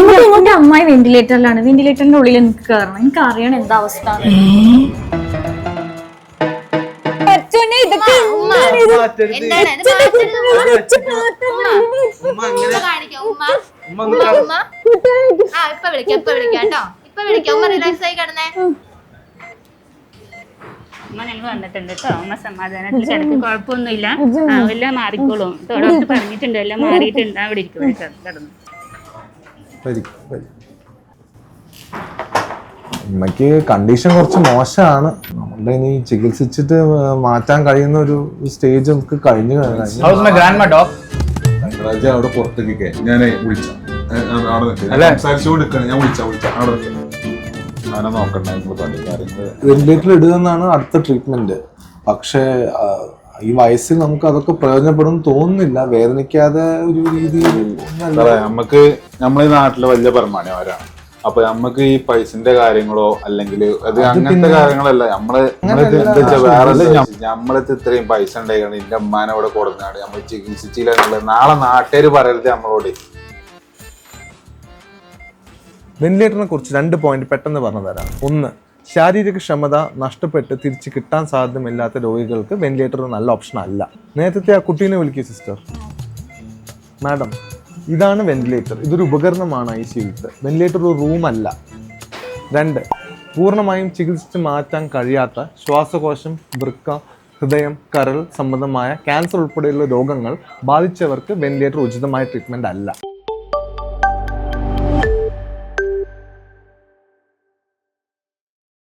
എന്റെ അമ്മായി വെന്റിലേറ്ററിലാണ്. വെന്റിലേറ്ററിന്റെ ഉള്ളിൽ എനിക്ക് കയറണം. എനിക്ക് അറിയണം എന്താ അവസ്ഥ. ഞങ്ങൾ വന്നിട്ടുണ്ട് കേട്ടോ. അമ്മ സമാധാനത്തിൽ കിടക്ക്, കുഴപ്പമൊന്നുമില്ല. എല്ലാം മാറിക്കോളും. ഡോക്ടർ പറഞ്ഞിട്ടുണ്ട് എല്ലാം മാറിയിട്ടുണ്ട്. അവിടെ ഇരിക്കും കിടന്നു. അമ്മയ്ക്ക് കണ്ടീഷൻ കുറച്ച് മോശമാണ്. നമ്മുടെ ഇനി ചികിത്സിച്ചിട്ട് മാറ്റാൻ കഴിയുന്ന ഒരു സ്റ്റേജ് നമുക്ക് കഴിഞ്ഞു തിങ്കളാഴ്ച അവിടെ പുറത്തേക്ക് ഞാൻ വിളിച്ച സംസാരിച്ചുകൊണ്ടിരിക്കുകയാണ്. ഞാൻ വിളിച്ച അവിടെ അങ്ങനെ നോക്കണ്ട കാര്യങ്ങൾ. വെന്റിലേറ്റർ ഇടുക എന്നാണ് അടുത്ത ട്രീറ്റ്മെന്റ്. പക്ഷേ ഈ വയസ്സിൽ നമുക്ക് അതൊക്കെ പ്രയോജനപ്പെടും തോന്നുന്നില്ല. വേദനിക്കാതെ ഒരു രീതിയിൽ നമുക്ക് നമ്മളെ നാട്ടിലെ വലിയ പരമാവധിമാരാണ്. അപ്പൊ നമ്മക്ക് ഈ പൈസന്റെ കാര്യങ്ങളോ അല്ലെങ്കിൽ അത് അങ്ങനത്തെ കാര്യങ്ങളല്ല. നമ്മളത് ഇത്രയും പൈസ ഉണ്ടായിക്കാണ് എന്റെ അമ്മാനെ അവിടെ കൊടുക്കാണ് നമ്മൾ ചികിത്സിച്ചില്ല എന്നുള്ളത് നാളെ നാട്ടുകാര് പറയരുത് നമ്മളോട്. വെന്റിലേറ്ററിനെ കുറിച്ച് 2 പോയിന്റ് പെട്ടെന്ന് പറഞ്ഞു തരാം. 1, ശാരീരിക ക്ഷമത നഷ്ടപ്പെട്ട് തിരിച്ച് കിട്ടാൻ സാധ്യതയില്ലാത്ത രോഗികൾക്ക് വെന്റിലേറ്റർ നല്ല ഓപ്ഷൻ അല്ല. നേരത്തെ ആ കുട്ടീനെ വിളിക്കുക സിസ്റ്റർ. മാഡം, ഇതാണ് വെന്റിലേറ്റർ. ഇതൊരു ഉപകരണമാണ് ICU-ക്ക്. വെന്റിലേറ്റർ ഒരു റൂമല്ല. 2, പൂർണ്ണമായും ചികിത്സിച്ച് മാറ്റാൻ കഴിയാത്ത ശ്വാസകോശം, വൃക്ക, ഹൃദയം, കരൾ സംബന്ധമായ ക്യാൻസർ ഉൾപ്പെടെയുള്ള രോഗങ്ങൾ ബാധിച്ചവർക്ക് വെന്റിലേറ്റർ ഉചിതമായ ട്രീറ്റ്മെന്റ് അല്ല.